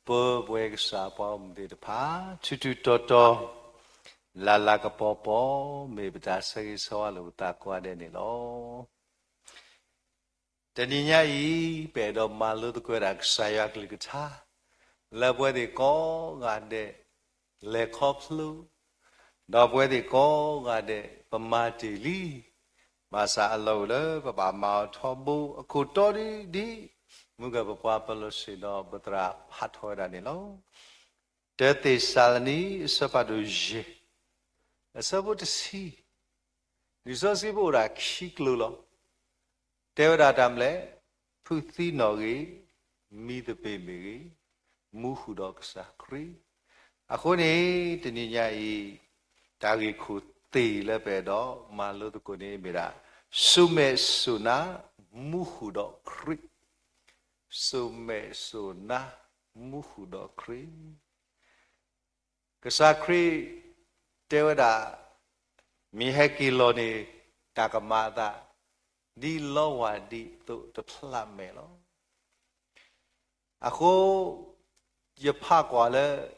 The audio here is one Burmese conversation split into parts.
bơ bê cái sa bom để được phá chú to to là cái bò mẹ bị ta xây xóa là ta qua đây này lo thế nên nhá ý bé đó mà lúc tôi quay lại sai ác lực cha là bởi vì có ngàn để lệ khóc lu đó bởi vì có ngàn để bầm ma chỉ li mà sao lâu đó bà mau thọ bu cô to đi muốn gặp bà bao giờ đó bắt ra phát hồi ra này lo thế thì sao ní sao bắt đầu gì sao bắt đầu gì lý do gì bộ ra khí lưu lo thế ra đam lẽ phụ thi nói gì mi được bề gì mu hú đó sa kri à khối này thì như vậy ta cái khu tì là bề đó mà lúc đó cô này bề ra sume suna mu hú đó kri sume suna mu hú đó kri cái sa kri thế ra mi hai kilo này ta cầm mà ta đi lo và đi tụ tập làm mẹ lo à khô giờ phá quả là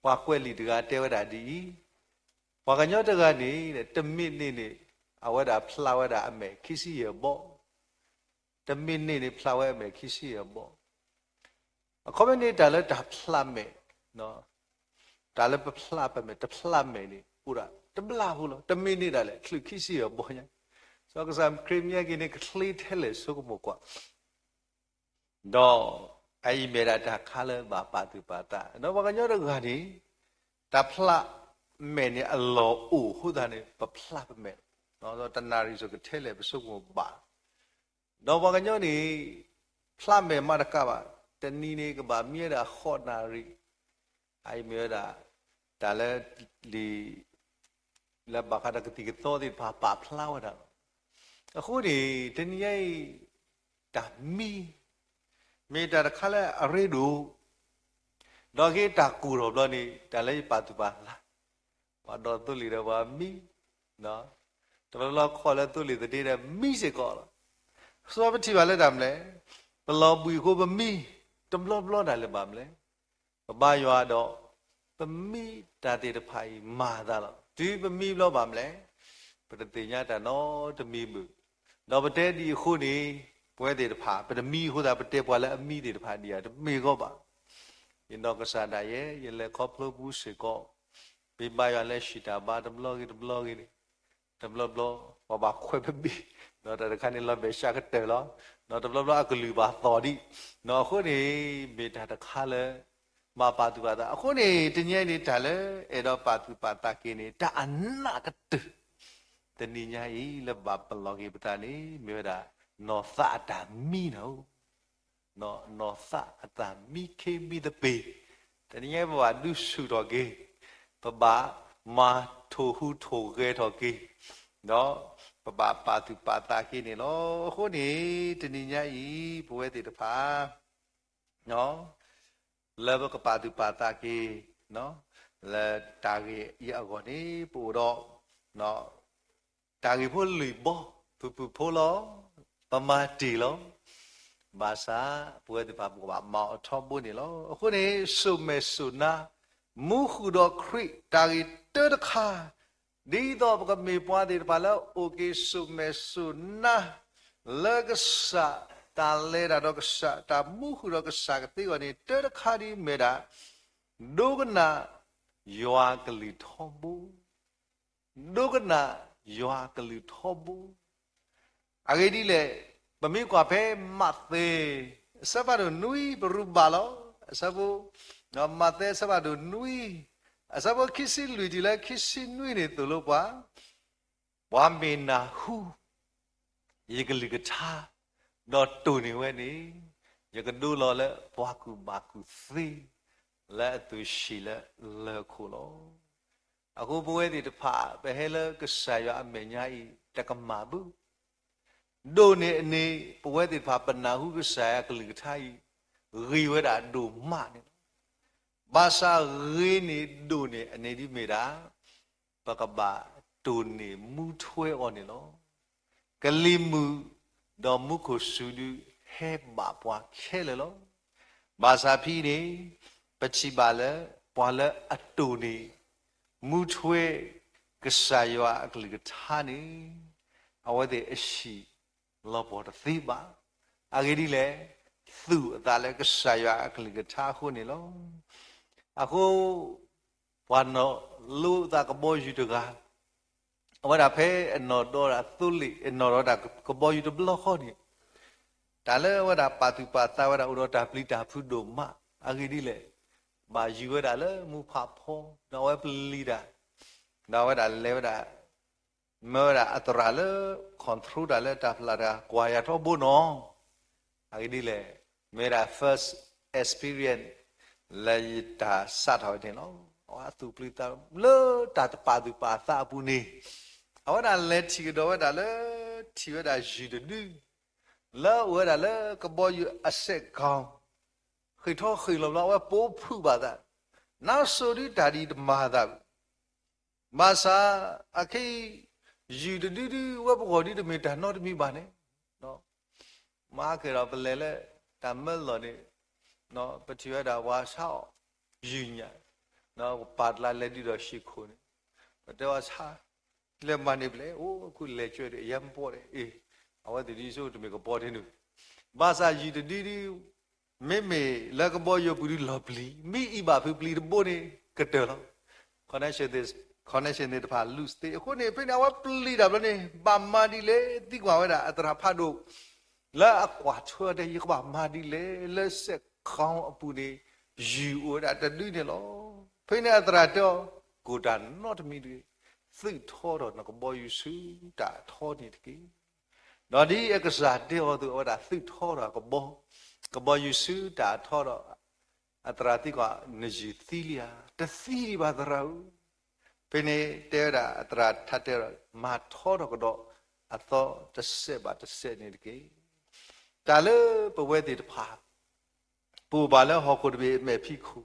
qua quê lì được tiêu đã đi qua cái nhớ được này để tâm min này à vậy đã flower đã mẹ khi xí ở bộ tâm min này flower mẹ khi xí ở bộ à có bên này đã là đã làm mẹ nó đã là làm mẹ đã làm mẹ này ura đã làm luôn tâm min này đã là khi xí ở bộ nhá so cái sam cream nhá cái này cái clean thế là số một quả đó ai mẹ đã khá là bà từ bà ta nó bao nhiêu được cái này ta phá mẹ này allo hú ta này bà phá mẹ nó ta nari cho cái thế là số một bà nó bao nhiêu này phá mẹ mà đã cả bà tên này cái bà mẹ đã khó nari ai mẹ đã ta là đi là bà cái cái to thì bà phá vào đó khu này tên này ta mi ta khá là ở đủ đó cái ta cù rồi đó này ta lấy ba tu ba là và đó tôi lấy ra mi đó tôi lo khó là tôi lấy từ đây mi sẽ có so với thì bà lấy làm lẽ lo bùi cô bà mi tâm lo đại là làm lẽ ba yoa đó bà mi ta thì phải mà ta là tuy bà mi lo làm lẽ bà tự nhiên ta nó ta mi bự đó bà té đi khu này bữa để phá, bây giờ mi hồi đó bây giờ qua lại mi để phá đi à, mi có bà, yên đó cái sao đây, yên là có plug bút sẽ có, bị bay vào lại xịt à, ba đâm lo cái này, đâm lo, bà khỏe bên bi, nó đã cái này là bé xa cái tờ đó, nó đâm lo cái lưỡi bà to đi, nó khối này bị đã khá là, mà bà tu bà ta, khối này tự nhiên này trả lời, ở đó bà tu bà ta kia này, đã ăn nát cái từ, tự nhiên này là bà lo cái bà này, mới đã nó xa ta mi nào nó xa ta mi kê mi ta bê thế nên bà đu su đó kì bà mà thô ghê đó kì đó bà tu bà ta kì này nó khổ này thế nên nhá ý bố ấy thì được phá nó là bà tu bà ta kì nó là ta kì ý ở gọi này bố đó nó ta kì bố lì bó bố lo bà mà chỉ lo bà xã bữa thì bà mạo thom bữa này lo hôm nay sume suna mu khu đó kri ta cái tơ đó kha đi đó bà mẹ bà thì bà lo ok sume suna lơ cái sa ta lê ra đó cái sa ta mu khu đó cái sa cái tiếng này tơ đó kha đi mẹ đã đôi cái na yoa cái lì thom bu đôi cái na yoa cái lì thom bu à cái đi lệ bà mi qua phê mặt tê sao bà đồ nuôi bà rùm bà lo sao bố nó mặt tê sao bà đồ nuôi sao bố khi xin lùi thì lại khi xin nuôi này từ lúc quá bà mi na hu ये cái lì cái cha nó tù này vậy này ये cái đu lo là bà cụ si là tu sĩ là khổ lo à cô bố ấy thì phá về hết là cái sai cho anh mình nhảy ta cầm mà bự đồ này bố thì phá bần nào cái sai cái lưỡi thay ghi với đã đồ mạ này ba sa ghi này đồ này đi mày đã và các bà đồ này mu thuê on này nó cái lim mu đó mu có sử dụng hết bà qua hết rồi đó bà sa phi này Pachi bala, Pala Atoni, Mutwe, Gasaywa, Agligatani, Awade Eshi, Lopota Thiba, Agedile, Thu, Dale Gasaya, Agligatahu, Ako, Wano, Lu, that a boy you to go. What I pay and no door at Thuli, and no that a boy you to blow honey. Tale, what I patu pata, what I would have played a pudo ma, Agedile. Mà vừa đã lỡ mu phạm phong nào em lì đã nào đã lỡ đã mơ đã atra lỡ control đã lỡ đạp là đã qua ya thọ bố nó ai đi lệ mẹ đã first experience là đã sát hỏi thế nó ở tụ pli ta lỡ đã tu pa ta bu ni ở đã lỡ chỉ đó đã lỡ chỉ đã gì được đi lỡ đã lỡ cái bao nhiêu asset con khi thọ khi làm lo bố phụ bà ta nào số đi đã đi mà ta mà sa khi gì được đi đi qua bộ đi được mình đã nói được mình bà này nó mà cái đó về lẽ ta mới lo đi nó bây giờ đã qua sao gì nhỉ nó bắt lại lấy đi đó xí khôn bây giờ sao lấy mà đi lấy ô cứ lấy chơi để yếm bỏ đấy ở đây đi số tụi mình có bỏ thế nữa mà sa gì được đi đi mẹ là cái bao nhiêu bữa lovely mi iba phải beli bữa này cái đó connection này phải loose thếคนนี้เป็นเอาbeli đó này bà mà đi lệ tí qua vậy đã tao phá đồ là quả chua đây cái bà mà đi lệ là sẽ không bữa này dịu đã đã đi này lo phải này tao đó cố đàn nó thì mình đi tự thọ đó nó có bao nhiêu sự đã thọ này cái đó đi cái giá đấy ở tụi đã tự thọ đó có bao nhiêu sự đã thọ đó atrati ko nijitilia te thiri ba darau pene tera atra thatera ma thoro ko do atho te se ba te se ni ke ta le pwe ti pha pu ba le ho ko de me phi khu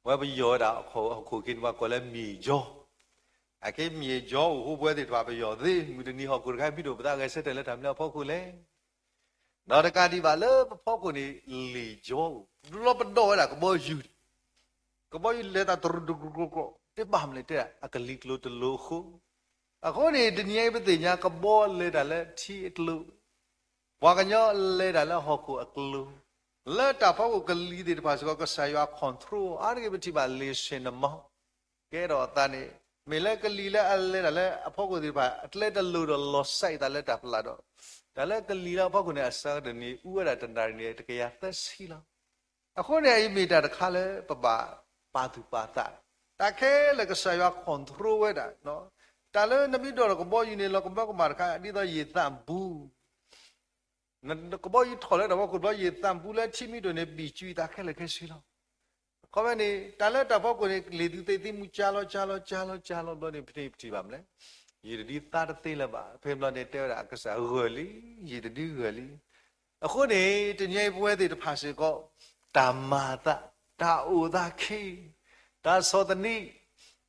wa bi yo da ho kin wa ko le mi jo a ke mi jo ho pwe ti ba ba yo de mu de ni ho ko ga bi do ba da ga se te le tham le pho khu le đó là cái đi vào lớp phó của này lì dỗ nó bắt đầu là có bao nhiêu lệ ta trục cái bám lại thế à cái lì lô từ lô khô à có này từ nhảy bây giờ nhà có bao lệ đã là chi lô và cái nhớ lệ đã là họ của lô lệ ta phó của cái lì thì phải có cái sai vào control anh cái bên chỉ bảo lệ sen mà cái đó ta này mình lấy cái lì là lệ đã là phó của thì phải lệ đã lô đó lost sai ta lệ đã là đó đó là cái lý do bao nhiêu asal dan ni uara dan dari ni itu kaya tersilah. Aku ni ayam ini dah khala bapa patu pata. Tak kaya lagi saya kontrol ada, no. Tapi nabi doa ko boy ni lo ko ba ko marka di doa yetambu. Nan ko boy thole doa ko boy yetambu la chimi do ne bicu tak kaya lagi silah. Kau ni tapi doa ko ni ledu teti mu calo lo ni piti bam le. Jadi di tarti lah bah, pembelan itu ada kesah gali, jadi di gali. Aku ni ternyata buat itu pasal kau tamata, tak udah ki, tak sotani,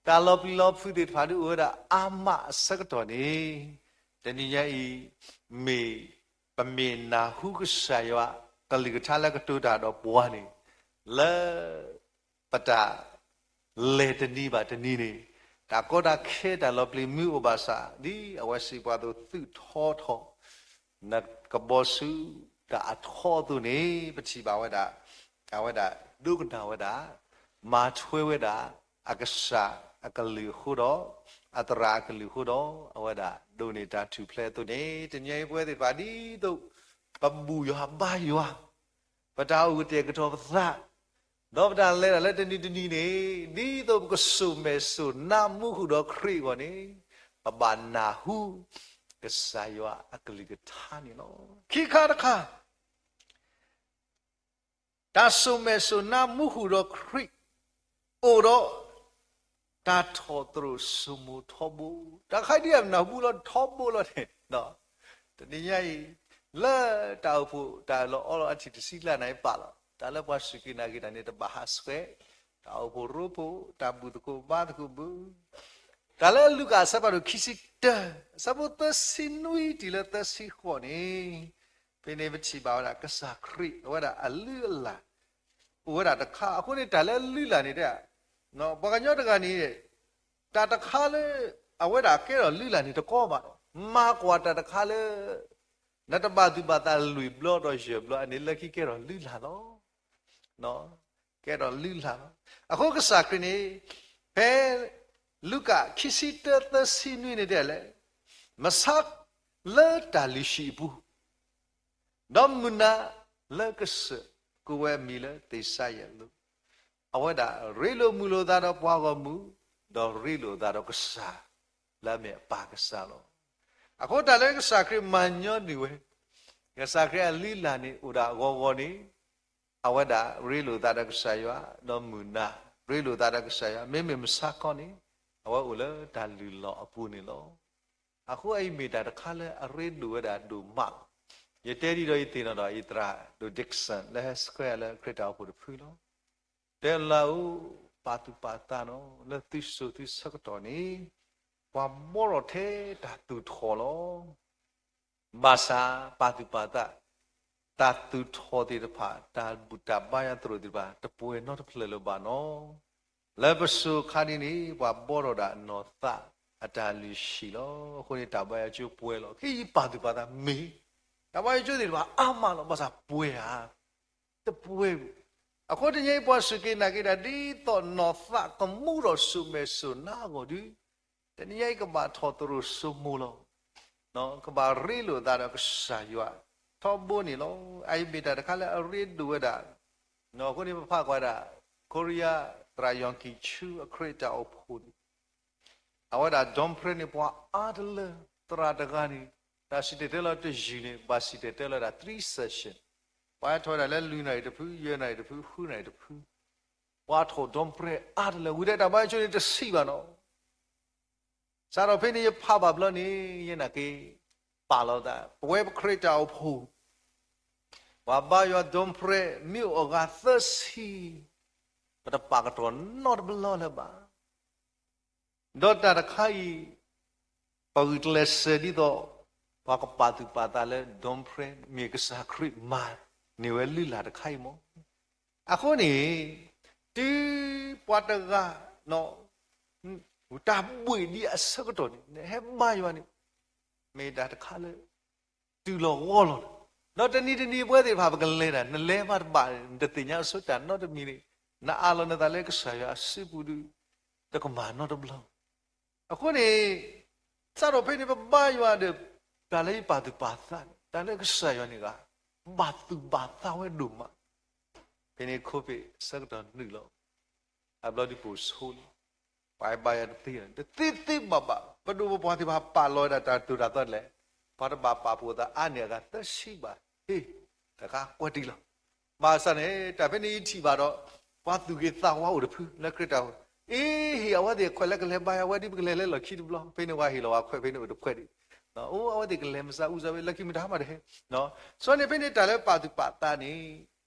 tak lop itu pada udah amak seketor ni. Ternyata i me pemena hukusaya kalau kita lah ketu dah ada buah ni, le pada le terni bah terni ni. Ta có đã khé đã lọp lì mưu bà xã đi ở ngoài xí bà tôi tự thọ nè cái bó sư đã thọ tôi nè bất chỉ bảo đã đu cái nào đã mà thuê đã à cái xã à cái liu khu đó à tờ ra cái liu khu đó ở ngoài đã đu nè đã chụp lên tôi nè trên nhảy bữa thì bà đi tôi bà bùi hoa ba hoa bà đào cái tiền cái trò vật đó là lên trên đi này đi tôi có số mấy số nam mu đó khỉ quá này bà na hu cái sai wa akli cái thani nó khi khá ta số mấy số nam mu đó khỉ ở đó ta thọ từ số mu thọ bu ta khai điểm nào bu lo thọ bu lo thế đó thì như vậy là tao phụ ta lo ở anh chỉ xí là này bà lo ta là pas sikina kita ni terbahas ke tahu porupu tabu tu bad ku bu ta là lu ka sa baru kisik da sa bu ta sinui di la ta si kho ni pe ne ba chi ba la ka sa khri wa da alu la ဝဲတာတခါအခုနေတာလဲလိလာနေတဲ့နော်ဘာကညောတကနေတာတခါလဲအဝဲတာကဲတော့လိလာနေတကောပါမာကွာတာတခါလဲနတ်တပါသူပါတာလူဘလော့တော့ရှေဘလော့အနေလက်ကီကဲတော့လိလာတော့နော်ကဲတော့လိလာအခုကစားကနေဘဲလူကခီစီတသစီနွေနေတဲ့လေမဆတ်လဲတာလီရှိဘူးဒမနာလက်ကစကိုဝဲမီလဲတေဆိုင်ရလို့အဝဲတာရေလိုမူလိုသားတော့ပွားကောမူတော့ရေလိုသားတော့ကစားလာမေပါကစားလို့အခုတလည်းကစားခရမညောနေဝဲကစားခရလီလာနေဥဒါဂောဂောနေအဝဲတာရေလိုသားတော့ကစားရတော့မူနာရေလိုသားတော့ကစားရမေမေမစားကောနေအဝဲဦးလဲဒါလူလောအပူနေလို့အခုအဲ့မိတာတခါလဲအရေလူဝဲတာဒူမယတဲဒီတော့ဤတင်တော့ဤတရာဒူဒစ်ဆန်လဲစကွဲလဲခရတာဖို့ဖူလို့တဲလာဦးပါတူပါတာနော်လဲသစ်ဆိုသစ်စကတော်နေဝါမောရသေးတာတူထော်လို့ဘာသာပါတူပါတာတာတူထော်ဒီတဖာတာဘူတာဘာယတရဒီပါတပွေနော်တဖလေလို့ပါနော်လဲပစုခါဒီနေဝါဘောရတာနော်သအတာလူရှိလို့ခုနေတာဘာယကျိုးပွဲလို့ခီပါတူပါတာမေးတဘာယကျိုးဒီပါအမလို့ဘာသာပွဲဟာတပွဲအခုတည်းပေါ်စကိနာကိတာဒီတော့နော်သကမှုတော့ဆုမဲဆုနာကိုဒီတနည်းကဘာထော်သူဆုမလို့နော်ကဘာရီလို့ဒါတော့ကစားရွာထော်ဘုန်နီလို့အိုင်ဘီတာတခါလဲရီဒူဝဒါနော်ခုနေဖကွာတာကိုရီးယားတရာယောင်ကီချူအခရတာအဖို့အဝဒါဒွန်ဖရနေပွားအားတလတရာတကားနီတာစီတေလာတဂျီနေဘာစီတေလာတာ3 session ဘာထော်တယ်လဲလူနိုင်တဖူးရဲနိုင်တဖူးခူးနိုင်တဖူးဝါထော်ဒွန်ဖရအားတလဝိတဲ့တဘာချိုးတစီပါနော်စားတော့ဖိနေဖပါဘလနေရနာကေပါလို့တာဝဲခရတာအဖို့ဝါဘာယောဒွန်ဖရမြို့အကသစီပတပါကတော့ not ဘလောလဲပါဒေါ်တာခိုင်ပဝိတလက်စဒီတော့ဘာကပါတူပါတာလဲဒွန်ဖရမြေကစားခရစ်မာနေဝဲလိလာတခိုင်မောအခုနေတီပွားတကနော်ူတာပွေဒီအစကတော့နေဟဲ့မယောနေမေတာတခါလဲတူလောဝေါ်လောတော့တနည်းပွဲတွေဘာပကလဲတာနလဲပါပါတတင်ညာဆွတာတော့တမီနေနာအလောနဲ့တလဲကဆာရစိပူဒူတကမာတော့ဘလောအခုနေစတော့ဖိနေပါယောတဲ့ဒါလေးပါတူပါသာဒါလည်းကဆာရနေကဘာတူပါသာဝဲဒုမဖိနေခိုးပိစကတော့နှလို့အဘလောဒီပူဆိုးไปไปติบะปะดูบ่ที่ว่าปาลอยตาตูตาตอดแหละพอตบาปาปูตาอะเนี่ยกะตะရှိပါဟေးတကားကွက်တီလောမာစနေတပနေထီပါတော့ဘာသူကေသာဝါဦးတဖူလက်ခရတာအေးဟီအဝဒီခွက်လက်ကလေးပါဝဒီပကလေးလဲလခိတဘလဖိနေဝါဟီလောခွက်ဖိနေတို့ခွက်ဒီနော်အိုးအဝဒီကလေးမစားဦးစားပဲလက်ခိမထားမှာတဲ့နော်ဆိုနေဖိနေတာလဲပါသူပါတာနေ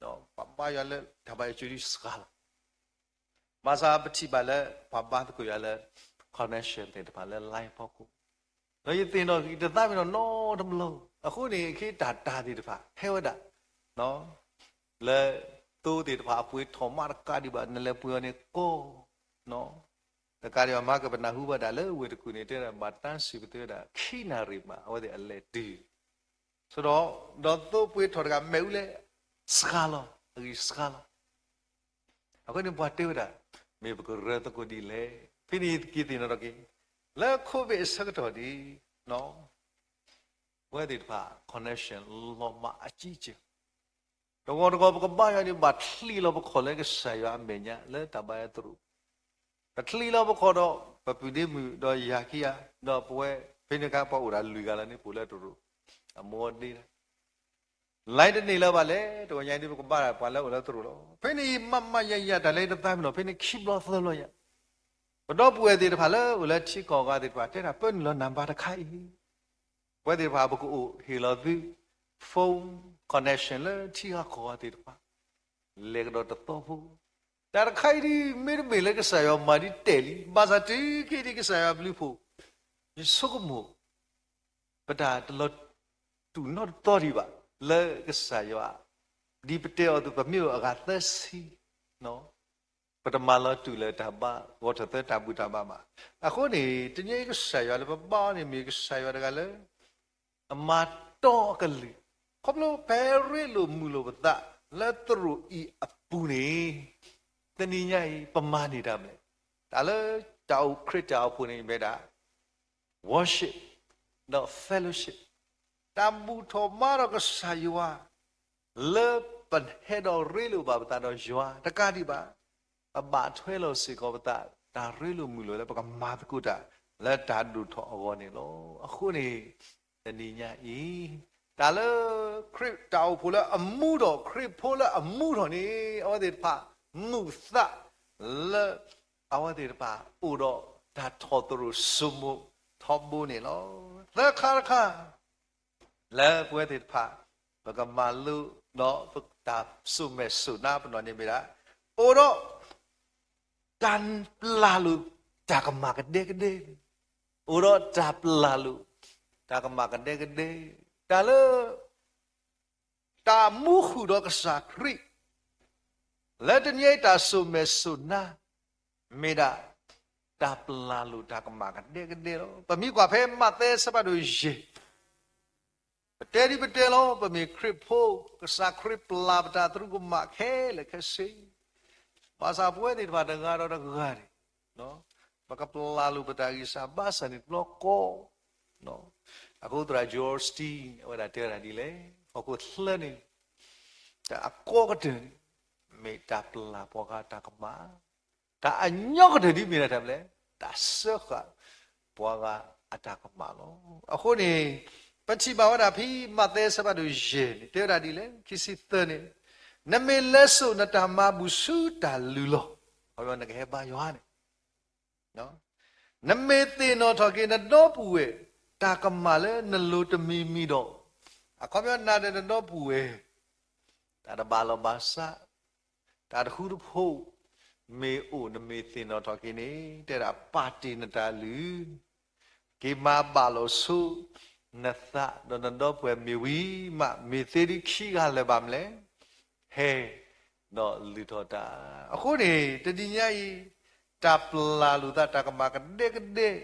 နော်ပါရလဲဒါပါချူရီစကားမာစာပတိပါလဲဘာတကူရလဲ connection တဲ့ပါလဲ line ပေါ့ကိုတော့ရတင်တော့ဒီသားပြီးတော့နော်တမလို့အခုနေခေတာတာဒီတပါဟဲဝဒနော်လဲတိုးဒီတပါအပွေးထော်မကဒီပါနလဲပွေနေကိုနော်တကားရမကပနာဟုဘဒါလဲဝေတကူနေတဲ့မတန်းစီပတဲ့တာခိနာရီမှာဟောတဲ့အလဲဒီဆိုတော့တိုးပွေးထော်တကမဲဦးလဲစကားလောဒီစကားလောအခုနေပွားတဲ့တာမေဘကရတကိုဒီလေဖိနီကီတင်တော့ကေလာခိုဘေစကတော့ဒီနော်ဝဲဒီပါ connection လောမအကြည့်ချင်တော့ကဘာရနေဘာထလီလောဘခေါ်လဲကဆာရအမေညာလဲတပါရတူတထလီလောဘခေါ်တော့ပပူဒီမူတော့ယာခီယာတော့ပွဲဖိနေကပေါ့ဦးတာလူကလည်းနေပူလဲတူအမောဒီလိုက်တဲ့နေလောက်ပါလေတော့ရိုင်းဒီကဘာပါလဲဦးလဲတူလို့ဖိနေမရဒါလေးတမ်းမလို့ဖိနေခိဘလို့သလို့ရဘတော့ပွဲသေးတဖာလဲဦးလဲချီကောကတဲ့တဖာတဲ့တာပွန်းလို့နံပါတ်တစ်ခိုင်ပွဲသေးတဖာဘကူဟီလောဒီဖုန်း connection လဲချီကောတဲ့တဖာလေကတော့တော့ဘူးတာခိုင်ဒီမေမေလဲကဆာယောမာဒီတယ်လီဘာသာတီခိဒီကဆာယောဘလူဖို့ယဆုကမို့ပဒါတလို့တူနော်တော်ဒီပါလဲကဆာယောဒီပတေော်သူပမြို့အကသက်စီ နော်ပထမလောတူလေတာပါဝတ်တဲ့တာဘူးတာပါမှာအခုနေတညကဆက်ရလေပါနေမိကဆက်ရတကလေအမတော့ကလေးခေါပလို့ဘယ်ရီလို့မူလို့ပဒလက်သူဤအပူနေတနည်းညပမာနေတာမလဲဒါလေတောက်ခရစ်တောက်ပူနေပဲတာ worship no fellowship တဘူထောမာရကဆာယဝလေပန်ဟေဒရီလို့ပါပတာတော့ယွာတကတိပါအဘထွဲလို့စေကောပတာဒါရီလို့မူလို့လေပကမာတကုတာလက်ဓာတုထောအောနေလို့အခုနေတနည်းညဤဒါလေခရစ်တောက်ဖို့လေအမှုတော်ခရစ်ဖို့လေအမှုတော်နေအော်ဒီပါမုသလေအော်ဒီပါဥတော်ဒါထောသူစုမှုထောဘူးနေလို့လက်ခါခါလဲပွဲဒီပါဘကမာလူတော့ဒါစုမဲ့စုနာပနော်နေမိလားဥတော်กันလာလူတာကမာကတဲ့ကတဲ့ဥတော်တာပလာလူတာကမာကတဲ့ကတဲ့ဒါလေတာမူခုတော့ကစားခရိလက်တညိတာဆုမဲဆုနာမေဒါတာပလာလူတာကမာကတဲ့ကတဲ့တော့ပမိကွာဖဲမတဲ့စပတ်တို့ရေပတဲဒီပတဲလို့ပမိခရစ်ဖို့ကစားခရစ်ပလာပတာသူကမခဲလေခစီဘာသာပွဲဒီဘာတငါတော့တကားတယ်နော်ဘကပလာလူပတာကြီးစာဘာစနိဘလော့ကိုနော်အခုတရာဂျော့စတီဝရတဲ့ရဒီလေအခုလှနေဒါအကောကတဲ့မေတာပလာပေါ်ကတာကမာဒါအညော့ကတဲ့ဒီမြင်ရတယ်လေဒါဆော့ကပေါ်ကအတာကမာလို့အခုနေပချိပါဝဒဖီမတဲ့စပတ်တို့ရေတဲ့ရဒီလေခစီသနေနမေလက်ဆုနတမဘူးစုတာလူလို့ဟောနကေပါယောနေနော်နမေတင်တော်ထော်ကေနတော့ပူရဲ့တာကမာလဲနလိုတမီမီတော့အခုပြောနာတဲ့တော့ပူရဲ့ဒါတဘာလောဘာစာဒါတခုတဖို့မေအိုနမေတင်တော်ထော်ကေနေတဲ့တာပါတီနတာလူကေမာဘာလောဆုနသတော့ပွဲမေဝီမမေသေးဒီခီကလည်းပါမလဲဟဲနော်လူတော်တာအခုနေတတိယကြီးတာပလာလူတာကမာကတဲ့ကတဲ့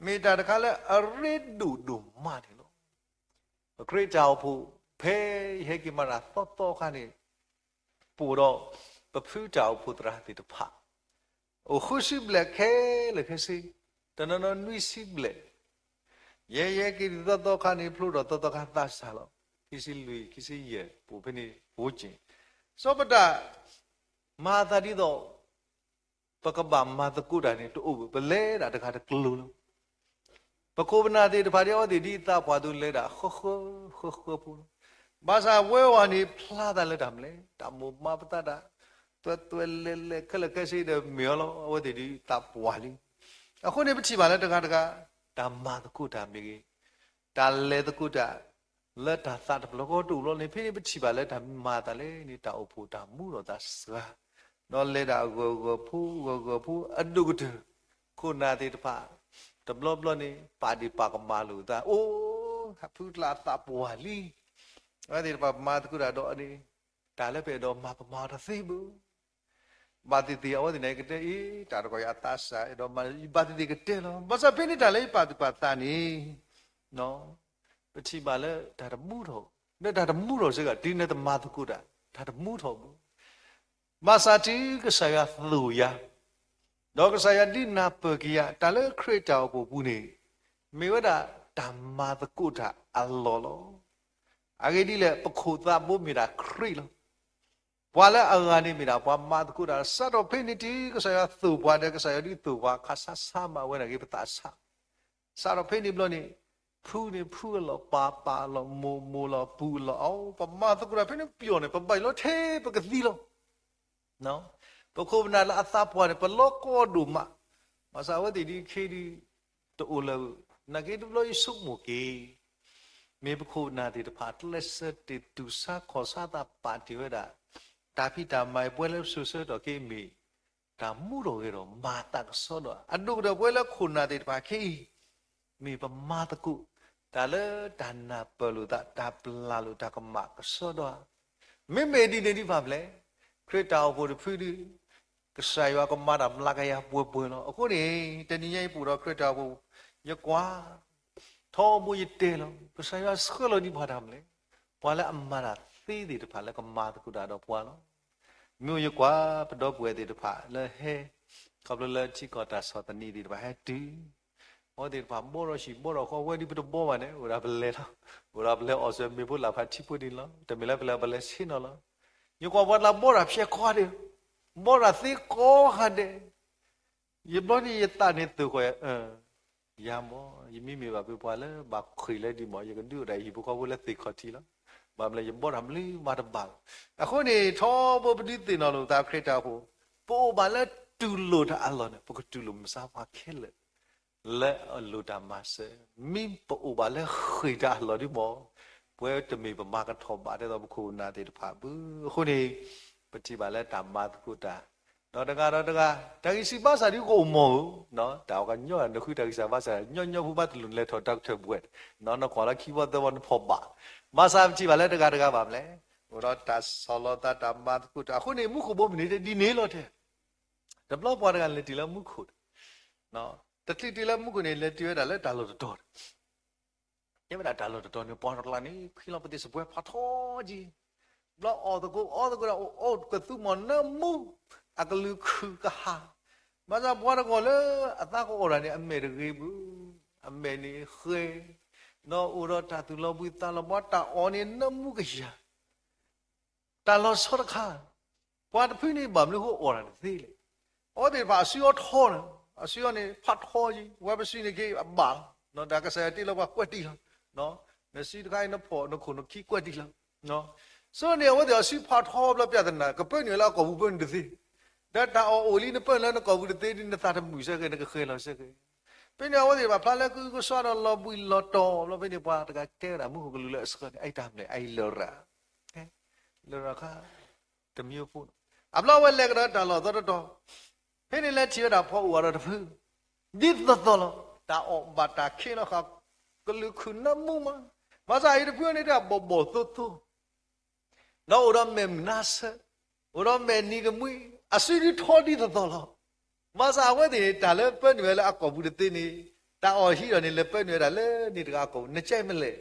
မေတာတခါလဲအရစ်ဒူဒူမာတယ်လို့ခရစ်တောက်ဖို့ဖဲဟဲကိမရာတော့ခါနေပူတော့ပဖူးတောက်ဖို့တရာတိတဖာအခုရှိဘလက်ခဲလေခစီတနနနွိစီဘလက်ရဲကိတော့ခါနေဖလို့တော့ခါသတ်စားလို့ခစီလူခစီရဲပူဖနေဘိုးကျင်စောပတာမာသာတိတော့ပကပမာတကုတာနေတူဘလဲတာတခါတကလူလုံးပကောပနာတေတဖာရောဒီဒီတာဘွားသူလဲတာခောပူဘာသာဝဲဝါနေဖလာတာလဲတာမလဲတမောမပတတာတွဲလဲခလကစီတဲ့မြေလောဝဒီဒီတာဘွားလီအခုနေပချိပါလဲတခါတာမာတကုတာမြေကြီးတာလဲတကုတာလက်တာသတ်ဘလကောတူလို့နေဖိပချိပါလဲတာမာတာလဲနေတာအဖို့တာမှုတော့တာစနော်လေတာကိုဖူးအဒုကတခုနာတိတဖာတဘလနေပါဒီပါကမာလူတာအိုးဖူးလာတာပွာလီအဲ့ဒီပါမာတကူတာတော့အနေဒါလည်းပဲတော့မာပမာတသိဘူးဘာတိတီအော်ဒီနေကတဲ့ဤတာတော့ရတာဆာတော့မာဘာတိကတဲ့လို့ဘာစဖိနေတာလေပါတိပါတာနီနော်ပချိပါလဲဒါတမှုတော့နဲ့ဒါတမှုတော့စကဒီနဲ့တမာတကူတာဒါတမှုတော့ဘူးမာစာတီကဆရာသူရတော့ကဆရာဒီနာပကီယာတလည်းခရစ်တောက်ကိုဘူးနေမေဝဒဓမ္မာတကုတာအလောလောအဂေဒီလေပခုတာဘုမီရာခရီလောဘွာလဲအဂါနေမီရာဘွာမာတကုတာစတော့ဖိနီတီကဆရာသူဘွာတဲ့ကဆရာဒီသူဘွာခါဆာဆာမဝဲနေကေပတာဆာစတော့ဖိနီဘလနေဖူးနေဖူးလောပါလောမိုလောပူလောအော်ပမာတကုတာဖိနီပြောနေပပိုင်လောသေးပကတိလောနော်ပခုဗနာလာအသပွားတယ်ပလောကောဒူမမဆာဝတိဒီခေဒီတူလနဂေဒလို့စုမကေမေပခုနာဒီတဖာတလက်စတီတူစာခောစာတာပါတီဝဒတာဖိတာမိုင်ပွဲလဲဆူဆတော့ကေမီဒါမှုတော်ကေတော့မာတကဆောတော့အဒုကတော့ပွဲလဲခုနာဒီတဖာခေမေပမာတကုဒါလဲဒါနာပလူတာဒါပလာလူတာကမကဆောတော့မေမေဒီနေဒီပါဗလဲခ ရစ်တောင်ဖို့ဖီဒီကစားရွာကမာတာမလာကရပွပွလို့အခုနေတနည်းပူတော့ခရစ်တောင်ဖို့ရကွာထောမူရတဲလို့ကစားရွာစခလို့ဒီဘာတာမလဲပွာလဲအမရာသေးသေးတဖာလဲကမာတကူတာတော့ပွာလို့မြို့ရကွာပတော့ပွဲသေးတဖာလဲဟဲကဘလလဲချီကောတာစောတနီဒီတဖာဟဲတူဟောဒီတဖာဘောရရှိဘောရခေါ်ဝဲဒီပတော့ဘောပါနဲ့ဟိုရာဘလဲတော့ဟိုရာဘလဲအော်ဆယ်မေဖို့လာဖတ်ချီဖို့ဒီလားတမလဲဘလဲရှင်းတော့လားရကွာဘောလာဘောရဖြက်ခွာတယ်ဘောရသိကောဟာတယ်ယဘောနီယတာနေတူခွဲရမောယမိမေပါပြပွာလဲဘာခွေလဲဒီမောရကဒူရိုင်ဟိဘခေါ်ဝလဲသိခတ်တီလားဘာမလဲဘောရမလီမာတဘာအခုနေထောဘောပတိတင်တော်လို့ဒါခရစ်တာဖို့ပိုဘာလဲတူလို့တာအလောနဲ့ပကတူလို့မစားပါခဲလေလဲလို့တာမဆဲမိပိုဘာလဲခွေတာလောဒီမောပွဲတမေပမာကထောပါတယ်တော့ခုနာတဲ့တဖာဘူးအခုနေပတိပါလဲဓမ္မတကုတာတော့တကားတကိစီပါစာဒီကိုမောနော်တောက်ကညော့နခုတကိစာပါစာညော့ဘူးပါတလူလဲထော်တောက်ထဘွဲ့နော်ခေါ်လာခီဝတ်တဲ့ဝန်ဖော်ပါမဆာပတိပါလဲတကားပါမလဲဟိုတော့တာဆောလတာဓမ္မတကုတာခုနေမှုခုဘုံနေတဲ့ဒီနေလို့တဲ့ဒဘလပွားတကလည်းဒီလမှုခုနော်တတိဒီလမှုခုနေလဲတွေ့ရတာလဲဒါလို့တော်တယ်ညမဒါလို့တော်နေပေါ်လာနေခီလပတိစပွဲဖတ်တော်ကြီးဘလောအော်တကူအော်ကသူမနမှုအကလူခုကဟာမဇာဘွားကောလေအသားကိုရနေအမေရေဘူးအမေနေခေနော်ဥရတာသူလောဘူးတာလဘတာအော်နေနမှုကရတာလောစောတခါဘွားတဖိနေဘာမလို့ဟိုအော်ရနေသေးလေအော်ဒီဘာစီယောထောနေအစီယောနေဖတ်ထောကြီးဝဘစီနေကေအဘာနော်ဒါကစားတိလောဘကွက်တီလားနော်မစီတခိုင်းနဖို့နခုနခိကွက်တီလားနော်ဆိုနေဝဒေအစီဖတ်ထောဘလပြတဲ့နာကပဲနေလာကောဘူးပဲနေသေးဒါတာအိုလီနပလန်ကောဘူးတဲ့ဒီနတာတမှုစကေနကခဲလောစကေပညာဝဒေဘာဖလာကူကိုဆောရလောဘူလောတော်လောပဲနေပါတကကဲရမှုကလူလက်စကေအိုက်တမ်းလေအိုင်လောရာဟဲလောရာခတမျိုးဖို့အဘလဝဲလက်ကတော့တာလောတော်ဟင်းနေလက်ချီတာဖောက်ဝါတော့တဖူဒီတော်လောတာအောဘတာခေနခကလူခုနမှုမမစားရပြနေတာဘောသုနော်ရမေမနာစရမေနီကမွီအစီရီထော်ဒီတော်လောမစားဝဲတဲ့ဒါလည်းပဲ့နေလဲအကောဘူးတဲ့နေတာအော်ရှိရနေလဲပဲ့နေတာလဲနေတကားကောနှစ်ကြိုက်မလဲ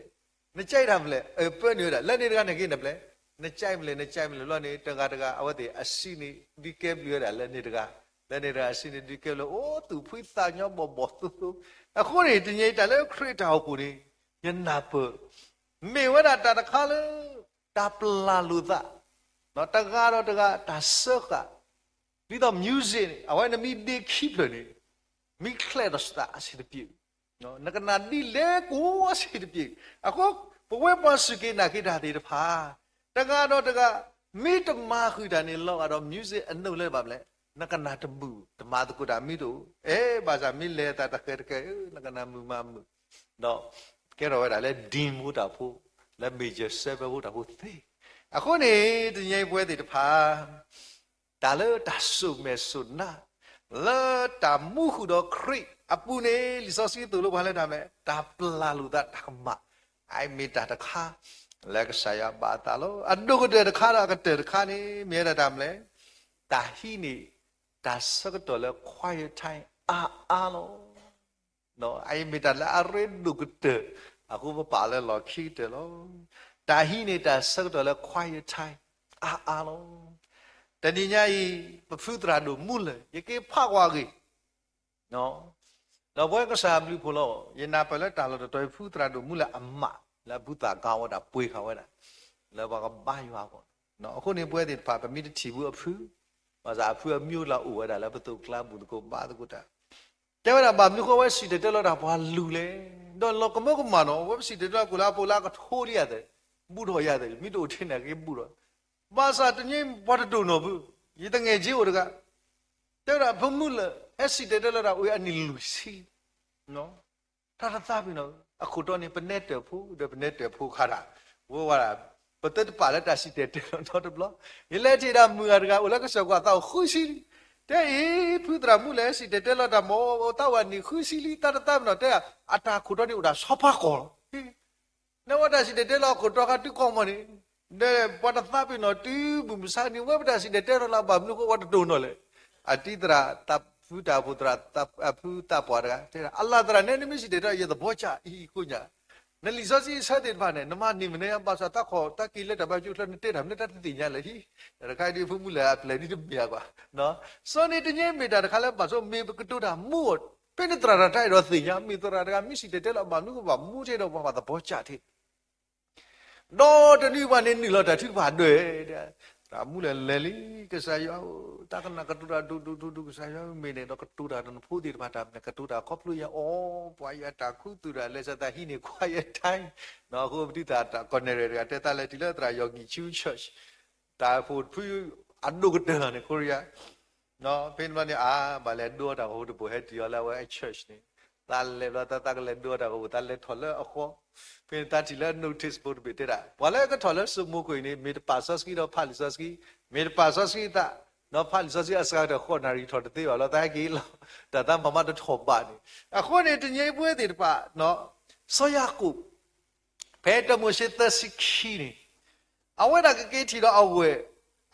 နှစ်ကြိုက်တာမလဲပဲ့နေတာလက်နေတကားနေကိနေပလဲနှစ်ကြိုက်မလဲလောနေတကားအဝတ်တဲ့အစီနေဒီကဲပြရတာလဲနေတကားအစီနေဒီကဲလို့အိုးသူဖွိစာညောဘောသူအခုနေတညိတာလဲခရစ်တာကိုနေယနာပမေဝရတာတခါလဲတာပလာလူသာနော်တကားတာဆောကဒီတော့ music အဝိုင်းနမီဒီခိပလနေမိခလက်တော့စတာအစီတပြေနော်နကနာဒီလေကိုအစီတပြေအခုဘဝပစကေနာခိတာတေတဖာတကားမိတမခွေတာနေလောက်တော့ music အနှုတ်လဲပါမလဲနကနာတမှုဓမ္မတကုတာမိတို့ဘာသာမိလေတာတကဲနကနာမူမမှုနော်ကဲတော့ဒါလဲဒီမူတာဖို့လဲ major 7ဖို့တာဖို့သိအခုနေတညိပွဲတေတဖာဒါလေတာဆုမဲဆုနာလာတာမူခုတော့ခရိအပူနေလီစောစီတူလို့ဘာလဲဒါမဲတာပလာလူတာဓမ္မအိုင်မီတာတခါလက်ကဆာယဘာတာလို့အဒုကတဲ့တခါတခါနေမြဲတာမလဲတာဟီနေတာစကတော့လေ quiet time အာလို့နော်အိုင်မီတာလာရဲဒုကတဲ့အခုပါလဲလော်ခီတယ်လို့တာဟီနေတာစကတော့လေ quiet time အာလို့တဏိညာဤပဖုတရာတို့မူလေယကေဖကွာကြီးနော်တော့ဘွဲကစားဘူးဖို့လို့ယနာပလက်တာလို့တော်ဖုတရာတို့မူလေအမလာဘုတာကောင်းဝတာပွေခါဝတာလောဘကဘာရွာပေါ့နော်အခုနေပွဲတဲ့ပါပမိတချီဘူးအဖုဘာသာအဖုမြို့လာဥဝတာလည်းဘတုကလဘူးကိုပါတကုတာကျဲတာဘာမြို့ကိုဝဲစီတဲ့လို့တာဘာလူလေတော့လောကမကမနော်ဝဲစီတဲ့ကိုလာပိုလာကထိုးရတယ်ဘူးတော်ရတယ်မိတို့ထင်းတယ်ကေဘူးတော့ဘာသာတငိမ့်ဘာတူနော်ဘူးဒီတငယ်ကြီးဟိုတကတဲ့တာဘမှုလေအစီတဲ့လို့တာဝဲအနီလူစီနော်တာတာပြီနော်အခုတော့နေပနဲ့တယ်ဖို့ခါတာဝဝတာပတက်ပါလက်တာစီတဲ့တော့တဘလရလက်ချီတာမူရတကဝလကဆောကတော့ခုစီတဲ့ဖုဒရာမူလဲစီတဲ့လို့တာမောတော့ဝနီခုစီလီတာတာနော်တဲ့အတာခုတော့နေဥတာဆောဖာကောနော်ဝတာစီတဲ့လို့ခုတော့ကတူကောမနီ de pada tapi no tu bumsani webda si de teror la bab nu ko wada dono le atidra tap futa putra tap futa pada tera Allah tera ne ni si de ya the bocha I kunya ne lisosi sa de ba ne nama ni mne ba sa ta kho ta ki le da ba ju le te da ne ta ti nya le hi da kai di fu mu le ple ni de bia kwa no so ni de nye me da kha le ba so me ku tu da mu penetra tai ro ti nya mi tra da mi si de te la ba nu ko ba mu che do ba the bocha thi do de ni ba ne ni lo da thi ba de da mu le le li ke sa yo ta kana ka tu da du ke sa yo me ne do ka tu da no phu di ba da ne ka tu da ko plu ya o pwa ya ta khu tu da le sa ta hi ne kwa ya tai no ko pti da ta ko ne re te ta le ti le tra yogi chu church ta phu phu adu ko de ne korea no pen ba ne ba le do da ho de bo he ti yo la wa church ni ta le lo ta le do da ko ta le tho le a kho pen ta ti le notice board be te da ba le ka tho le su mo ko ni me pa sa ski do pha li sa ski me pa sa ski ta no pha li sa ski a sa da kho na ri tho de te ba lo ta ki lo da ta ma ma de tho ba ni a kho ne de nyai pwe te pa no so ya ku pe to mo shi ta si khi ni a we da ke ti do a we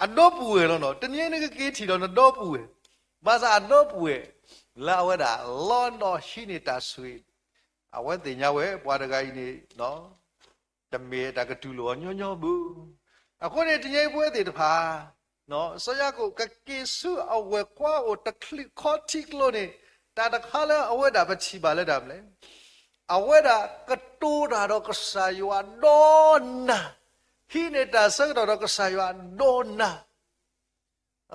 a do pu we lo no de nyai ne ke ti do no do pu we ba sa a do pu we la we da lo no shi ni ta sui a we te nya we bwa da ga ni no de me da ka tu lo nyo nyo bu a kho ne de nyai pwe te ta pa no so ya ku ka ke su a we kwa o ta kli kho ti lo ni ta da kha la a we da ba chi ba le da mle a we da ka tu da do ka sa yo a do na hi ne ta sa do ka sa yo a do na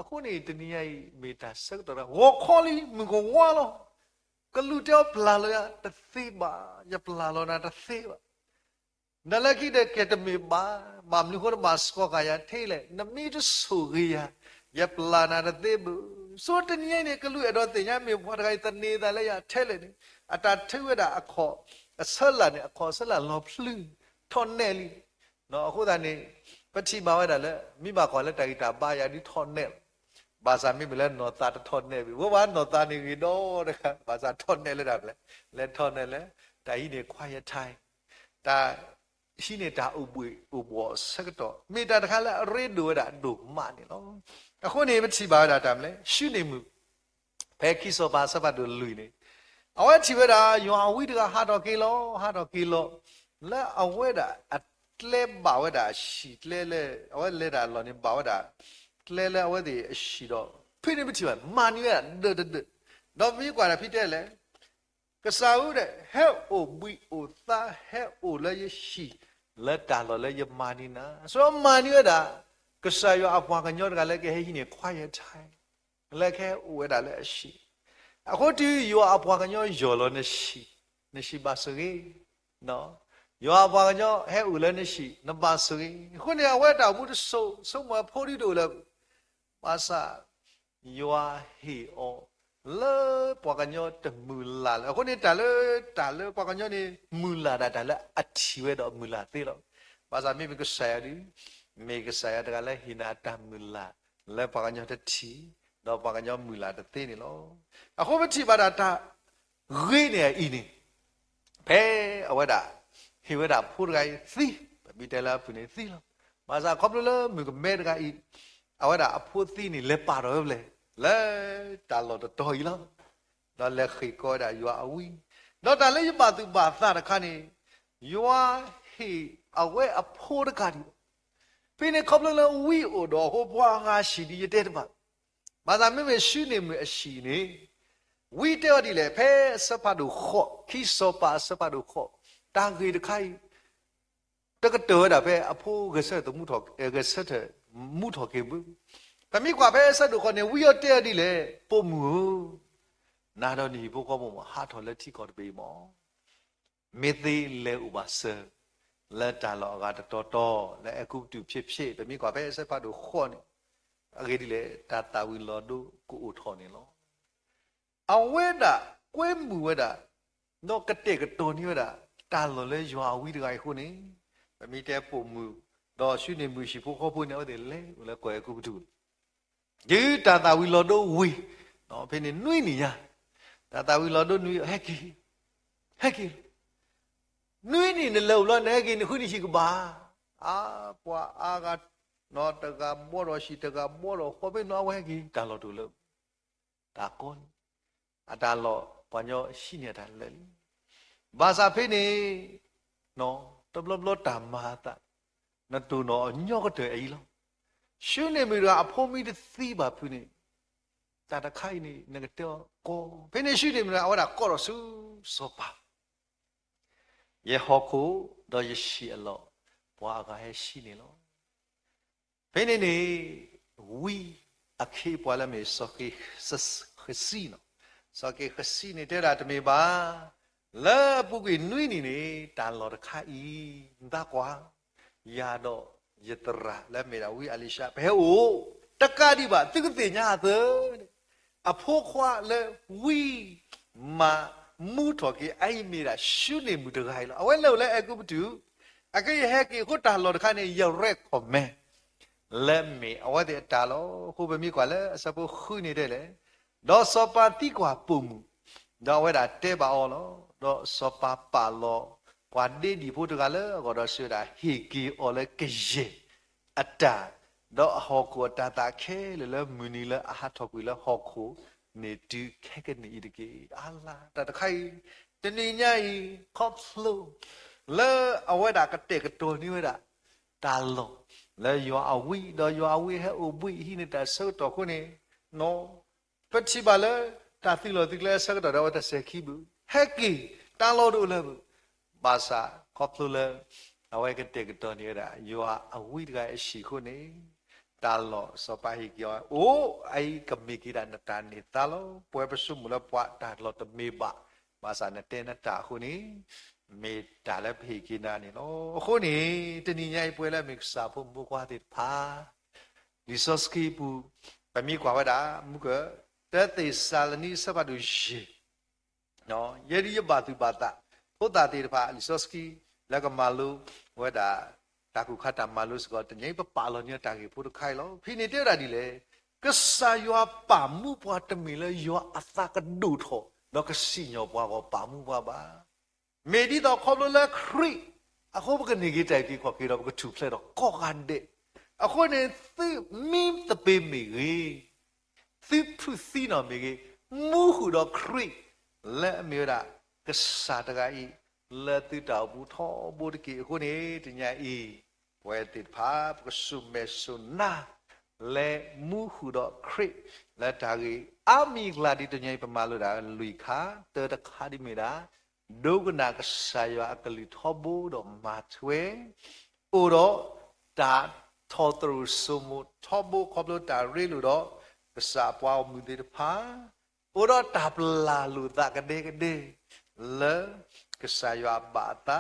အခုနေတနည်းမေတာဆက်တော့ဝခေါ်လီမကိုဝါလောကလူတော့ပလာလို့ရတသိပါရပလာလို့နာတသိပါနလကိတဲ့ကတမီပါမမလူခေါ်မစကောကရထဲလေနမီတဆူရရပလာနာတသိဘူးဆိုတနည်းနေကလူရတော့တင်ရမေဘောတခိုင်တနေတာလေရထဲလေနေအတာထွေတာအခေါ်အဆက်လာနေအခေါ်ဆက်လာလောဖလူထော်နေလီနော်အခုတည်းနေပတိပါဝဲတာလေမိဘခေါ်လက်တိုင်တာပါရဒီထော်နေဘာသာမိမလဲနော်တာထော်နေပြီဝဘာနော်တာနေပြီတော့တခါဘာသာထော်နေလဲတာလေလဲထော်နေလဲတာကြီးနေခွာရထိုင်တာရှိနေတာဥပွေဥဘောဆက်တော့မိတာတခါလဲရေဒိုတာဒိုမနေလို့အခုနေမချီပါတာတမ်းလဲရှိနေမှုဘဲခိစောပါစပတ်တို့လူနေအဝဲချီဝဲတာယောအဝိတကဟာတော်ကီလိုလဲအဝဲတာအလဲပါဝဲတာရှိလဲအဝဲလဲတာလောနေပါဝဲတာလဲအဝဲဒီရှိတော့ဖိနေမချီပါမာနီရတော့မိကွာဖိတဲ့လဲကစားဦးတဲ့ဟဲ့အိုဘီအိုသာဟဲ့အိုလဲရရှိလက်တာလောလဲရမာနီနာဆိုတော့မာနီရတာကစားရအပွားကညောတကလည်းကဲဟဲ့နေခွာရထိုင်လက်ခဲဝဲတာလဲရှိအခုတီယောအပွားကညောယောလောနေရှိပါစရီနော်ယောအပွားကညောဟဲ့ဦးလဲနေရှိနပါစရီခုနေဝဲတာဘူးဆိုမဖိုးရီတို့လဲပါစာယောဟီအောလေပွားကညောတမူလာအခုနေတာလေပွားကညောနေမူလာတာလေအထီဝဲတော့မူလာသေးတော့ပါစာမိမကဆာရီမေကဆာရတကလည်းဟိနာတမူလာလေပွားကညောတထီတော့ပွားကညောမူလာတဲ့သေးနေလို့အခုမထီပါတာရိနေအင်းနေဘဲအဝဲတာဟိဝဲတာဖူရိုင်းသီဘီတဲလာဖူနေသီလို့ပါစာခေါပလမေကမဲတကအီအဝဲတာအဖိုးသီနေလဲပါတော့လေလဲတာလို့တော့တော်ကြီးလားတော့လက်ခိကောတာယူအဝီတော့တာလည်းပါသူပါသတခါနေယူဟိအဝဲအဖိုးတကဒီဖိနေခေါပလဝီအိုတော့ဟိုဘွားငါရှိဒီတဲ့ပါဘာသာမေရှိနေမအရှိနေဝီတဲ့ဒီလေဖဲစဖတ်တို့ခော့ခိစောပါစဖတ်တို့ခော့တာဂေတခိုင်တကတော်တာဖဲအဖိုးကဆက်တမှုထော်ကဆက်တဲ့မှုထော်ကေဘူးတမိကွာဖဲဆက်တို့ခေါ်နေဝီရတဲ့ဒီလေပုံမူနာတော်ဒီဘုကောမဟာထော်လက်တိကောတပေမောမေသေးလေဥပါစလက်တာလောကတော်လဲအခုတူဖြစ်တမိကွာဖဲဆက်ဖတ်တို့ခော့နေအဂေဒီလေတာဝီလောဒုကိုအိုထော်နေလောအဝဲတာကွဲမူဝဲတာတော့ကတဲ့ကတော်နေဝဲတာတာလောလဲရွာဝီတကခုနေပမိတဲ့ပုံမူတော့ရှိနေမှုရှိဖို့ခေါ်ဖို့နေတယ်လေလဲကွယ်ကူတူဒီတာဝီလောဒုဝီတော့ဖေနေနှွိနေရတာဝီလောဒုနှွိဟက်ကီနှွိနေလောလောနေကီခုနေရှိကပါ ပွာအာကနော်တကမောရရှိတကမောရဟောပဲနော်ဝဲကြီးတာလို့တို့လို့ဒါကွန်အတာလို့ဘာညောရှိနေတာလေဘာသာဖိနေနော်တဘလဘလတာမာတာနတူနော်ညော့ကတဲ့အေးလောရှင်းနေမိတော့အဖို့မိသီးပါဖိနေတာတခိုင်နေငကတော့ကိုဖိနေရှိနေမိတော့အဝဒါကောရဆူစောပါယေဟောခုတော့ယရှိအလောဘွာကဟဲရှိနေလောဖိနေနေဝီအခေပွာလမေစောကိစခစီနောစောကိခစီနေတဲ့ရာတမေပါလာပုကိနွိနေနေတာလောတခိုင်ဒါကွာယာတော့ယတရာလက်မေရာဝီအလီရှာဘဲအိုတက္ကတိပါတိကတိညာတဲ့အဖို့ခွာလေဝီမာမူတော်ကေအိုင်မီရာရှုနေမှုတခိုင်လောအဝဲလောက်လဲအကုပတူအကေဟဲကေခုတာလောတခိုင်နေရောက်ရက်ခေါ်မဲလက်မေအဝဲတဲ့တာလောခုပဲမိကွာလဲအစပုခုနေတဲ့လေတော့စောပါတိကွာပုံမှုတော့ဝဲတာတဲပါအောလောတော့စောပါပါလောကွာဒေဒီဖို့တကလည်းကတော့ဆွေတာဟီကီအော်လေကေယေအတာတော့ဟောကိုတာတာခဲလေမူနီလေအဟာထောက်ကွေလေဟောကိုနေတူခဲကနေဒီကေအာလာတခိုင်တနေညိခေါပလူလေအဝဲတာကတဲ့ကတော်နေဝဲတာတာလောလေယောအဝီတော့ယောအဝီဟဲအိုဘွီဟိနေတာဆောတော့ခုနေနော်ပတိပါလေတာတိလောတိလဲဆက်တော့တော့တဆက်ခိဘူးဟက်ကီတာလောတို့လဲဘာသာခေါပလူလေအဝဲကတဲ့ကတော်နေတာယောအဝီတကအရှိခုနေတာလောစောပါဟိကျော်အိုအိုင်ကမီကီရနတာနေတာလောပွဲပစုမလပွားတာလောတမေပါဘာသာနဲ့တဲနတာခုနေမေတာလည်းဖိကိနာနေလောခုနေတဏိညာပွဲလည်းမိစာဖို့မကွာတဲ့ဖာဒီစောစကီပူပမီကွာဝဒါမုကတဲ့တေဆာလနီစဘဒူရှေနော်ယေရီယဘာသူဘာတာဟုတ်တာတေဖာလီစောစကီလကမာလူဝဒါတာကုခတာမာလုစကောတညိပပါလောညတာကေဖုဒခိုင်လောဖိနေတဲ့ရာဒီလေကဆာယောပါမှုပွားတမီလေယောအသကဒုထောတော့ကစီညောပွားကောပါမှုပွားပါမေဒီတော့ခေါလို့လေခရီအခုဘကနေကြီးတိုက်ကြီးခေါ်ပြီးတော့ကထူဖလက်တော့ကောကန်တဲ့အခုနေသိမင်းတပေမီကြီးသိဖူစီနော်မီကြီးမူဟူတော့ခရီလက်အမျိုးတာကစားတကဤလက်တူတောက်ဘူးထောဘူးတကေအခုနေတညာဤဝဲတိဖာပကဆုမေဆုနာလေမူဟူတော့ခရစ်လက်တာကြီးအမီဂလာဒီတညာပမာလို့တာလူခါတေတခါဒီမီတာဒုကနာကဆာယအကလီထောဘူးတော့မာထွေအိုတော့တာထောတရဆုမထောဘူးခေါပလို့တာရီလို့တော့ကစားပွားမှုဒီဖာအိုတော့တာပလာလူတာကတဲ့ကတဲ့လေကစားရပါတာ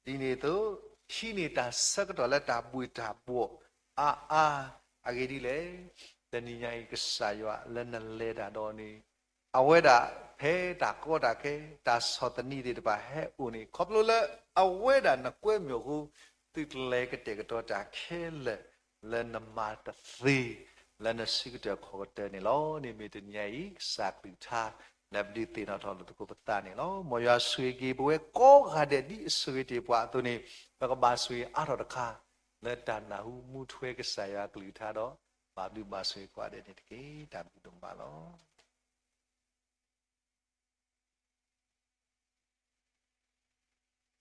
ဒီနေ့တော့ရှိနေတာစကတော့လက်တာပွေတာပေါ့အာအဂေဒီလေတဏိညာကစားရလက်နလဲတာတော့နေအဝဲတာဖဲတာကောတာခဲတာစောတနီတွေတပါဟဲဦးနေခေါပလို့လေအဝဲတာနကွဲမျိုးကိုတိလဲကတဲ့ကတော့တာခဲလဲနမတသေးလဲနစိကတဲ့ခေါ်တဲ့နေလောနေမေတညာဤစာပိသာနဗဒီတေနာထောလို့တကူပတာနေလောမောရဆွေကြီးဘွဲကောခါတဲ့ဒီဆွေတီပွားသူနေဘကဘာဆွေအရောတခါလက်တနာဟုမူထွဲကဆာယကလူထားတော့ဘာပြီးဘာဆွေကွာတဲ့တကေတာပြီးတော့ပါလော